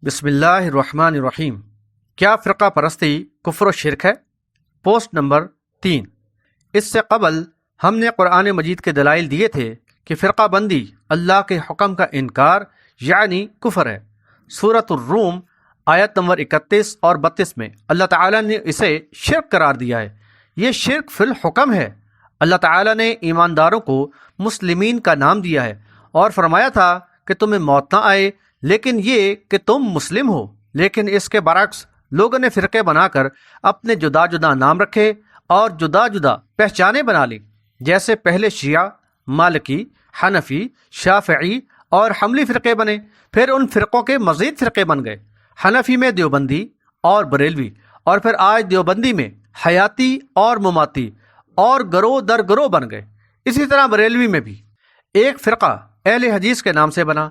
بسم اللہ الرحمن الرحیم۔ کیا فرقہ پرستی کفر و شرک ہے؟ Post number 3۔ اس سے قبل ہم نے قرآن مجید کے دلائل دیے تھے کہ فرقہ بندی اللہ کے حکم کا انکار یعنی کفر ہے۔ سورۃ الروم آیت نمبر 31 اور 32 میں اللہ تعالیٰ نے اسے شرک قرار دیا ہے۔ یہ شرک فی الحکم ہے۔ اللہ تعالیٰ نے ایمانداروں کو مسلمین کا نام دیا ہے اور فرمایا تھا کہ تمہیں موت نہ آئے لیکن یہ کہ تم مسلم ہو، لیکن اس کے برعکس لوگوں نے فرقے بنا کر اپنے جدا جدا نام رکھے اور جدا جدا پہچانیں بنا لی، جیسے پہلے شیعہ، مالکی، حنفی، شافعی اور حنبلی فرقے بنے، پھر ان فرقوں کے مزید فرقے بن گئے۔ حنفی میں دیوبندی اور بریلوی، اور پھر آج دیوبندی میں حیاتی اور مماتی، اور گروہ در گروہ بن گئے۔ اسی طرح بریلوی میں بھی ایک فرقہ اہل حدیث کے نام سے بنا،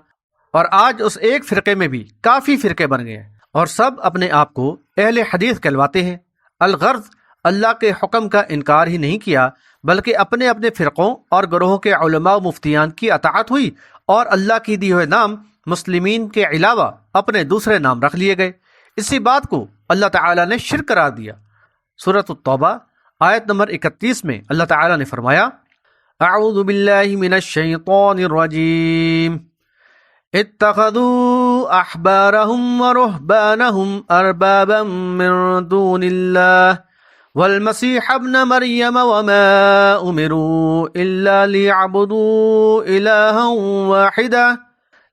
اور آج اس ایک فرقے میں بھی کافی فرقے بن گئے ہیں، اور سب اپنے آپ کو اہل حدیث کہلواتے ہیں۔ الغرض اللہ کے حکم کا انکار ہی نہیں کیا، بلکہ اپنے اپنے فرقوں اور گروہوں کے علماء و مفتیان کی اطاعت ہوئی، اور اللہ کی دی ہوئے نام مسلمین کے علاوہ اپنے دوسرے نام رکھ لیے گئے۔ اسی بات کو اللہ تعالیٰ نے شرک قرار دیا۔ سورۃ التوبہ آیت نمبر 31 میں اللہ تعالیٰ نے فرمایا: اعوذ باللہ من الشیطان الرجیم، اتخذوا احبارهم ورهبانهم اربابا من دون الله والمسيح ابن مريم وما امروا الا ليعبدوا الها واحدا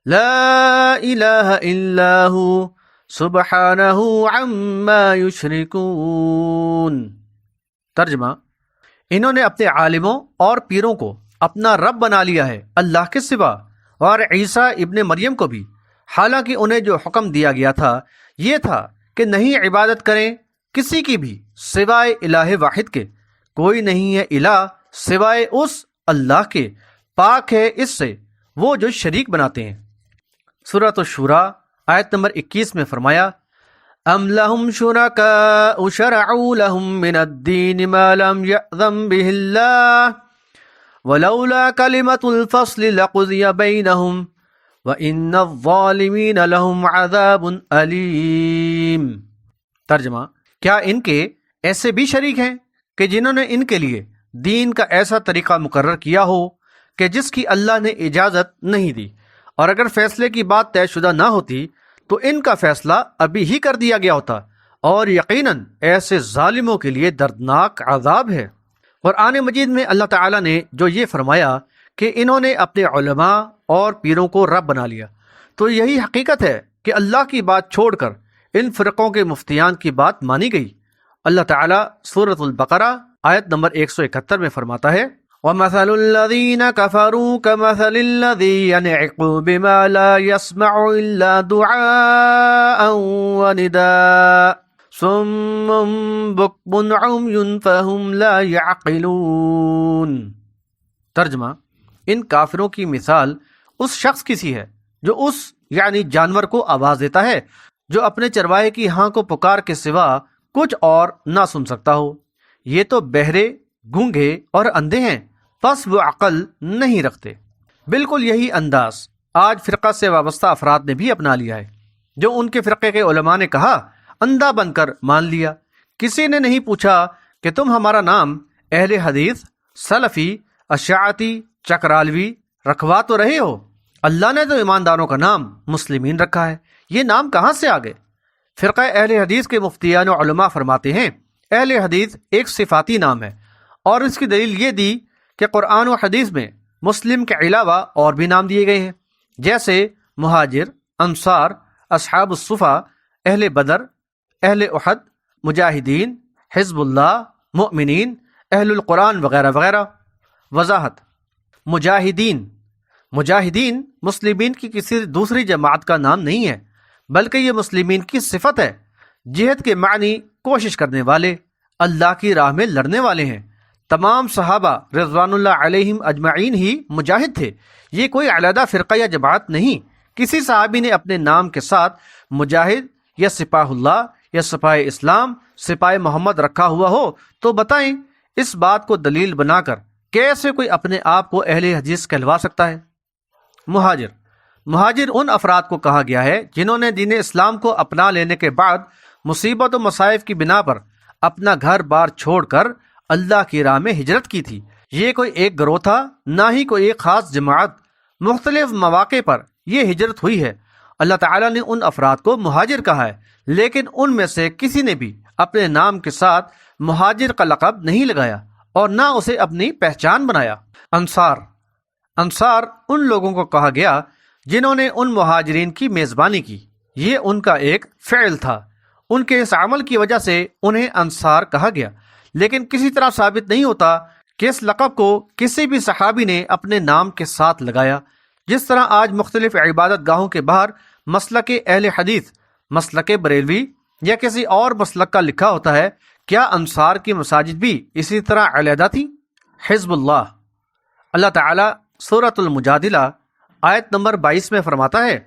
لا اله الا هو سبحانه عما يشركون۔ ترجمہ: انہوں نے اپنے عالموں اور پیروں کو اپنا رب بنا لیا ہے اللہ کے سوا، اور عیسیٰ ابن مریم کو بھی، حالانکہ انہیں جو حکم دیا گیا تھا یہ تھا کہ نہیں عبادت کریں کسی کی بھی سوائے الہ واحد کے۔ کوئی نہیں ہے الہ سوائے اس اللہ کے، پاک ہے اس سے وہ جو شریک بناتے ہیں۔ سورۃ الشورى آیت نمبر 21 میں فرمایا: ام لهم شرکاء شرعوا لهم من الدین ما لم یأذن به اللہ ولولا کلمۃ الفصل لقضی بینہم وإن الظالمین لهم عذاب علیم۔ ترجمہ: کیا ان کے ایسے بھی شریک ہیں کہ جنہوں نے ان کے لیے دین کا ایسا طریقہ مقرر کیا ہو کہ جس کی اللہ نے اجازت نہیں دی، اور اگر فیصلے کی بات طے شدہ نہ ہوتی تو ان کا فیصلہ ابھی ہی کر دیا گیا ہوتا، اور یقیناً ایسے ظالموں کے لیے دردناک عذاب ہے۔ قرآن مجید میں اللہ تعالیٰ نے جو یہ فرمایا کہ انہوں نے اپنے علماء اور پیروں کو رب بنا لیا، تو یہی حقیقت ہے کہ اللہ کی بات چھوڑ کر ان فرقوں کے مفتیان کی بات مانی گئی۔ اللہ تعالیٰ سورۃ البقرہ آیت نمبر 171 میں فرماتا ہے: وَمَثَلُ الَّذِينَ كَفَرُوا كَمَثَلِ الَّذِي يَنْعِقُ بِمَا لَا يَسْمَعُ إِلَّا دُعَاءً وَنِدَاءً صُمٌّ بُكْمٌ عُمْيٌ فَهُمْ لَا يَعْقِلُونَ۔ ترجمہ: ان کافروں کی مثال اس شخص کی سی ہے جو اس یعنی جانور کو آواز دیتا ہے، جو اپنے چرواہے کی ہاں کو پکار کے سوا کچھ اور نہ سن سکتا ہو۔ یہ تو بہرے، گونگے اور اندھے ہیں، پس وہ عقل نہیں رکھتے۔ بالکل یہی انداز آج فرقہ سے وابستہ افراد نے بھی اپنا لیا ہے۔ جو ان کے فرقے کے علماء نے کہا، اندھا بن کر مان لیا۔ کسی نے نہیں پوچھا کہ تم ہمارا نام اہل حدیث، سلفی، اشاعتی، چکرالوی رکھوا تو رہے ہو؟ اللہ نے تو ایمانداروں کا نام مسلمین رکھا ہے، یہ نام کہاں سے آ گئے؟ فرقہ اہل حدیث کے مفتیان و علماء فرماتے ہیں اہل حدیث ایک صفاتی نام ہے، اور اس کی دلیل یہ دی کہ قرآن و حدیث میں مسلم کے علاوہ اور بھی نام دیے گئے ہیں، جیسے مہاجر، انصار، اصحاب الصفا، اہل بدر، اہل احد، مجاہدین، حزب اللہ، مؤمنین، اہل القرآن وغیرہ وغیرہ۔ وضاحت: مجاہدین مسلمین کی کسی دوسری جماعت کا نام نہیں ہے، بلکہ یہ مسلمین کی صفت ہے۔ جہاد کے معنی کوشش کرنے والے، اللہ کی راہ میں لڑنے والے ہیں۔ تمام صحابہ رضوان اللہ علیہم اجمعین ہی مجاہد تھے، یہ کوئی علیحدہ فرقہ یا جماعت نہیں۔ کسی صحابی نے اپنے نام کے ساتھ مجاہد یا سپاہ اللہ یا سپاہ اسلام، سپاہ محمد رکھا ہوا ہو تو بتائیں اس بات کو دلیل بنا کر کیسے کوئی اپنے آپ کو اہل حدیث کہلوا سکتا ہے؟ مہاجر ان افراد کو کہا گیا ہے جنہوں نے دین اسلام کو اپنا لینے کے بعد مصیبت و مصائب کی بنا پر اپنا گھر بار چھوڑ کر اللہ کی راہ میں ہجرت کی تھی۔ یہ کوئی ایک گروہ تھا، نہ ہی کوئی ایک خاص جماعت، مختلف مواقع پر یہ ہجرت ہوئی ہے۔ اللہ تعالیٰ نے ان افراد کو مہاجر کہا ہے، لیکن ان میں سے کسی نے بھی اپنے نام کے ساتھ مہاجر کا لقب نہیں لگایا اور نہ اسے اپنی پہچان بنایا۔ انصار ان لوگوں کو کہا گیا جنہوں نے ان مہاجرین کی میزبانی کی۔ یہ ان کا ایک فعل تھا، ان کے اس عمل کی وجہ سے انہیں انصار کہا گیا، لیکن کسی طرح ثابت نہیں ہوتا کہ اس لقب کو کسی بھی صحابی نے اپنے نام کے ساتھ لگایا۔ جس طرح آج مختلف عبادت گاہوں کے باہر مسلک اہل حدیث، مسلک بریلوی یا کسی اور مسلک کا لکھا ہوتا ہے، کیا انصار کی مساجد بھی اسی طرح علیحدہ تھی؟ حزب اللہ تعالیٰ سورۃ المجادلہ آیت نمبر 22 میں فرماتا ہے،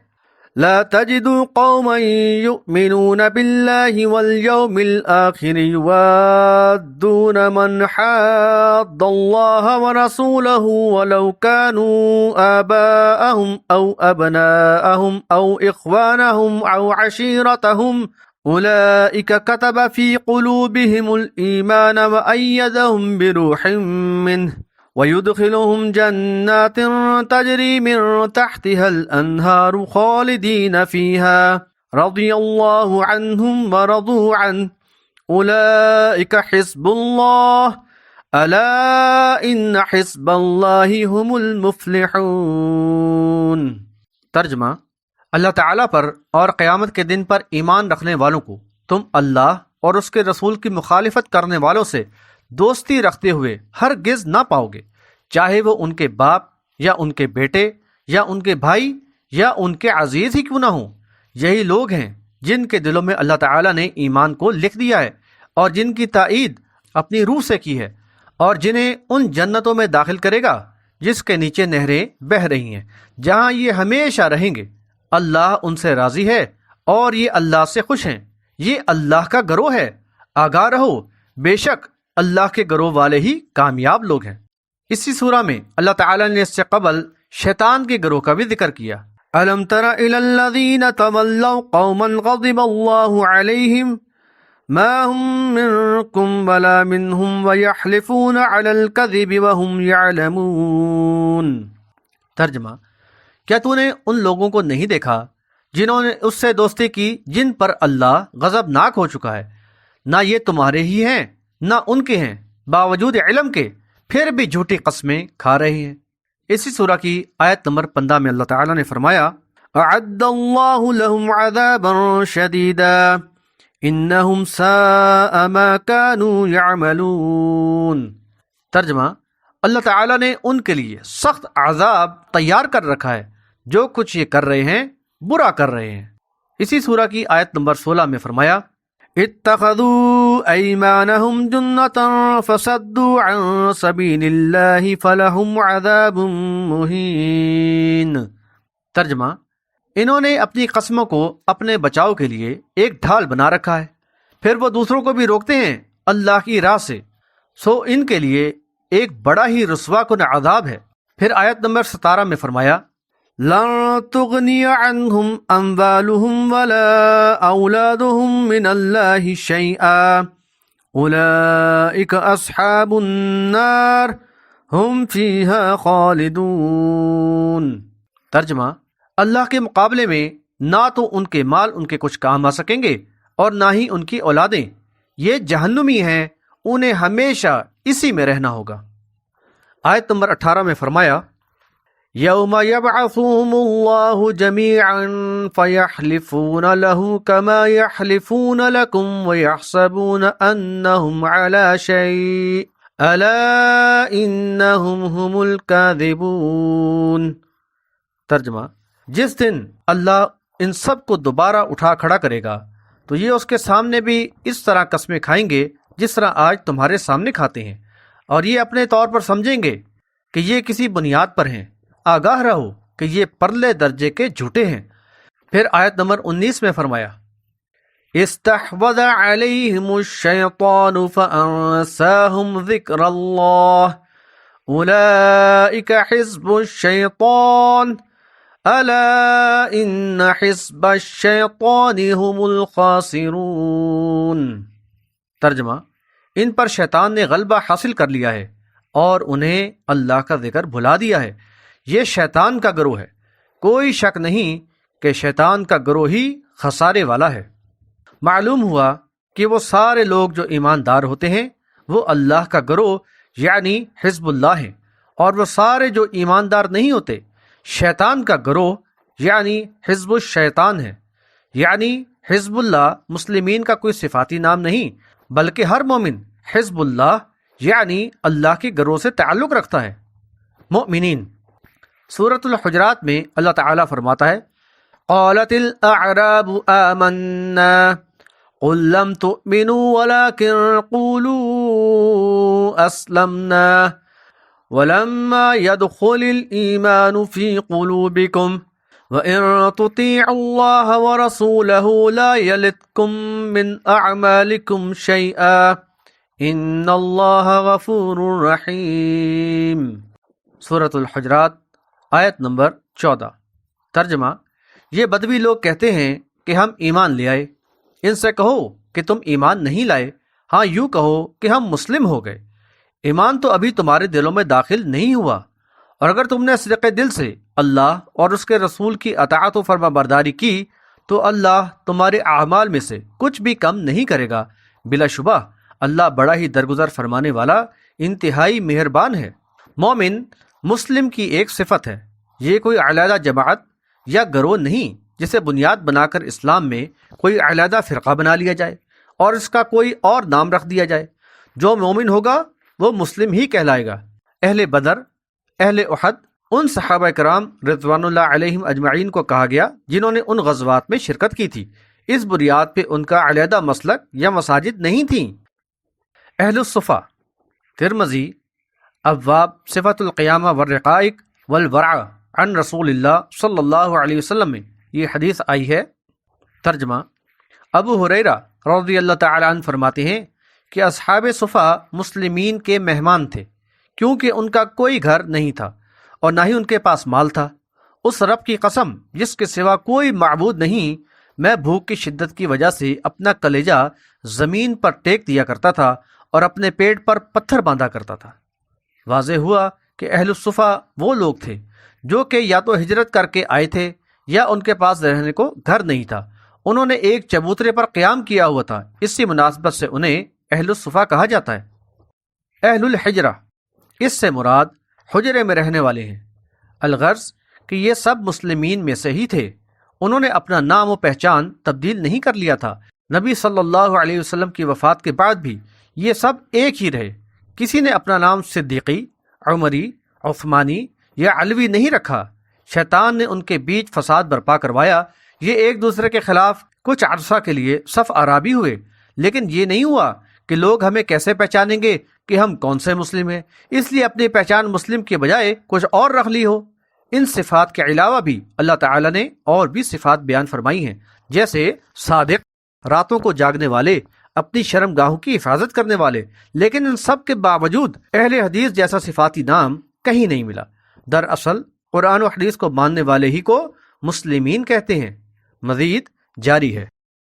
لا تجد قوما يؤمنون بالله واليوم الآخر يوادون من حاد الله ورسوله ولو كانوا آباءهم أو أبناءهم أو إخوانهم أو عشيرتهم أولئك كتب في قلوبهم الإيمان وأيدهم بروح منه وَيُدْخِلُهُمْ جَنَّاتٍ تَجْرِي مِن تَحْتِهَا الْأَنْهَارُ خَالِدِينَ فِيهَا رَضِيَ اللَّهُ عَنْهُمْ وَرَضُوا عَنْهُ أُولَئِكَ حِزْبُ اللَّهِ أَلَا إِنَّ حِزْبَ اللَّهِ هُمُ الْمُفْلِحُونَ۔ ترجمہ: اللہ تعالیٰ پر اور قیامت کے دن پر ایمان رکھنے والوں کو تم اللہ اور اس کے رسول کی مخالفت کرنے والوں سے دوستی رکھتے ہوئے ہرگز نہ پاؤ گے، چاہے وہ ان کے باپ یا ان کے بیٹے یا ان کے بھائی یا ان کے عزیز ہی کیوں نہ ہوں۔ یہی لوگ ہیں جن کے دلوں میں اللہ تعالیٰ نے ایمان کو لکھ دیا ہے اور جن کی تائید اپنی روح سے کی ہے، اور جنہیں ان جنتوں میں داخل کرے گا جس کے نیچے نہریں بہہ رہی ہیں، جہاں یہ ہمیشہ رہیں گے۔ اللہ ان سے راضی ہے اور یہ اللہ سے خوش ہیں۔ یہ اللہ کا گروہ ہے، آگاہ رہو، بے شک اللہ کے گروہ والے ہی کامیاب لوگ ہیں۔ اسی سورہ میں اللہ تعالیٰ نے اس سے قبل شیطان کے گروہ کا بھی ذکر کیا۔ أَلَمْ تَرَ إِلَى الَّذِينَ تَوَلَّوْا قَوْمًا غَضِبَ اللَّهُ عَلَيْهِمْ مَا هُمْ مِنْكُمْ وَلَا مِنْهُمْ وَيَحْلِفُونَ عَلَى الْكَذِبِ وَهُمْ يَعْلَمُونَ۔ ترجمہ: کیا تو نے ان لوگوں کو نہیں دیکھا جنہوں نے اس سے دوستی کی جن پر اللہ غضبناک ہو چکا ہے؟ نہ یہ تمہارے ہی ہیں نہ ان کے ہیں، باوجود علم کے پھر بھی جھوٹی قسمیں کھا رہے ہیں۔ اسی سورہ کی آیت نمبر 15 میں اللہ تعالیٰ نے فرمایا، اعد اللہ لهم عذابا شدیدا انہم ساء ما كانوا يعملون۔ ترجمہ: اللہ تعالیٰ نے ان کے لیے سخت عذاب تیار کر رکھا ہے، جو کچھ یہ کر رہے ہیں برا کر رہے ہیں۔ اسی سورہ کی آیت نمبر 16 میں فرمایا، اتخذوا ایمانہم جنة فصدوا عن سبیل اللہ فلہم عذاب مہین۔ ترجمہ: انہوں نے اپنی قسموں کو اپنے بچاؤ کے لیے ایک ڈھال بنا رکھا ہے، پھر وہ دوسروں کو بھی روکتے ہیں اللہ کی راہ سے، سو ان کے لیے ایک بڑا ہی رسوا کن عذاب ہے۔ پھر آیت نمبر 17 میں فرمایا، لن تغنی عنہم اموالہم ولا اولادہم من اللہ شیئا اولئک اصحاب النار ہم فیہا خالدون۔ ترجمہ: اللہ کے مقابلے میں نہ تو ان کے مال ان کے کچھ کام آ سکیں گے اور نہ ہی ان کی اولادیں، یہ جہنمی ہیں، انہیں ہمیشہ اسی میں رہنا ہوگا۔ آیت نمبر 18 میں فرمایا، یوم یبعثهم اللہ جمیعا فیحلفون له کما یحلفون لکم ویحسبون انہم علی شیء الا انہم هم الکاذبون۔ ترجمہ: جس دن اللہ ان سب کو دوبارہ اٹھا کھڑا کرے گا تو یہ اس کے سامنے بھی اس طرح قسمیں کھائیں گے جس طرح آج تمہارے سامنے کھاتے ہیں، اور یہ اپنے طور پر سمجھیں گے کہ یہ کسی بنیاد پر ہیں۔ آگاہ رہو کہ یہ پرلے درجے کے جھوٹے ہیں۔ پھر آیت نمبر 19 میں فرمایا، استحوذ علیہم الشیطان فانساہم ذکر اللہ اولئک حزب الشیطان الا ان حزب الشیطان هم الخاسرون۔ ترجمہ: ان پر شیطان نے غلبہ حاصل کر لیا ہے اور انہیں اللہ کا ذکر بھلا دیا ہے۔ یہ شیطان کا گروہ ہے، کوئی شک نہیں کہ شیطان کا گروہ ہی خسارے والا ہے۔ معلوم ہوا کہ وہ سارے لوگ جو ایماندار ہوتے ہیں وہ اللہ کا گروہ یعنی حزب اللہ ہیں، اور وہ سارے جو ایماندار نہیں ہوتے شیطان کا گروہ یعنی حزب الشیطان ہے۔ یعنی حزب اللہ مسلمین کا کوئی صفاتی نام نہیں، بلکہ ہر مومن حزب اللہ یعنی اللہ کے گروہ سے تعلق رکھتا ہے۔ مؤمنین سورۃ الحجرات میں اللہ تعالیٰ فرماتا ہے: قالت الاعراب آمنا قل لم تؤمنوا ولكن قولوا اسلمنا ولما يدخل الإيمان في قلوبكم وإن تطيعوا الله ورسوله لا يلتكم من أعمالكم شيئا إن الله غفور رحيم۔ سورۃ الحجرات آیت نمبر 14۔ ترجمہ: یہ بدوی لوگ کہتے ہیں کہ ہم ایمان لے آئے۔ ان سے کہو کہ تم ایمان نہیں لائے، ہاں یوں کہو کہ ہم مسلم ہو گئے۔ ایمان تو ابھی تمہارے دلوں میں داخل نہیں ہوا، اور اگر تم نے صدق دل سے اللہ اور اس کے رسول کی اطاعت و فرما برداری کی تو اللہ تمہارے اعمال میں سے کچھ بھی کم نہیں کرے گا۔ بلا شبہ اللہ بڑا ہی درگزر فرمانے والا انتہائی مہربان ہے۔ مومن مسلم کی ایک صفت ہے، یہ کوئی علیحدہ جماعت یا گروہ نہیں جسے بنیاد بنا کر اسلام میں کوئی علیحدہ فرقہ بنا لیا جائے اور اس کا کوئی اور نام رکھ دیا جائے۔ جو مومن ہوگا وہ مسلم ہی کہلائے گا۔ اہل بدر، اہل احد، ان صحابہ کرام رضوان اللہ علیہم اجمعین کو کہا گیا جنہوں نے ان غزوات میں شرکت کی تھی۔ اس بنیاد پہ ان کا علیحدہ مسلک یا مساجد نہیں تھیں۔ اہل الصفا، ترمذی، ابواب صفت القیامہ والرقائق والورع عن رسول اللہ صلی اللہ علیہ وسلم میں یہ حدیث آئی ہے۔ ترجمہ: ابو ہریرہ رضی اللہ تعالی عنہ فرماتے ہیں کہ اصحاب صفا مسلمین کے مہمان تھے، کیونکہ ان کا کوئی گھر نہیں تھا اور نہ ہی ان کے پاس مال تھا۔ اس رب کی قسم جس کے سوا کوئی معبود نہیں، میں بھوک کی شدت کی وجہ سے اپنا کلیجہ زمین پر ٹیک دیا کرتا تھا اور اپنے پیٹ پر پتھر باندھا کرتا تھا۔ واضح ہوا کہ اہل الصفا وہ لوگ تھے جو کہ یا تو ہجرت کر کے آئے تھے یا ان کے پاس رہنے کو گھر نہیں تھا۔ انہوں نے ایک چبوترے پر قیام کیا ہوا تھا، اسی مناسبت سے انہیں اہل الصفا کہا جاتا ہے۔ اہل الحجرہ، اس سے مراد حجرے میں رہنے والے ہیں۔ الغرض کہ یہ سب مسلمین میں سے ہی تھے، انہوں نے اپنا نام و پہچان تبدیل نہیں کر لیا تھا۔ نبی صلی اللہ علیہ وسلم کی وفات کے بعد بھی یہ سب ایک ہی رہے۔ کسی نے اپنا نام صدیقی، عمری، عثمانی یا علوی نہیں رکھا۔ شیطان نے ان کے بیچ فساد برپا کروایا۔ یہ ایک دوسرے کے خلاف کچھ عرصہ کے لیے صف آرابی ہوئے، لیکن یہ نہیں ہوا کہ لوگ ہمیں کیسے پہچانیں گے کہ ہم کون سے مسلم ہیں، اس لیے اپنی پہچان مسلم کے بجائے کچھ اور رکھ لی ہو۔ ان صفات کے علاوہ بھی اللہ تعالیٰ نے اور بھی صفات بیان فرمائی ہیں، جیسے صادق، راتوں کو جاگنے والے، اپنی شرم گاہوں کی حفاظت کرنے والے۔ لیکن ان سب کے باوجود اہل حدیث جیسا صفاتی نام کہیں نہیں ملا۔ دراصل قرآن و حدیث کو ماننے والے ہی کو مسلمین کہتے ہیں۔ مزید جاری ہے۔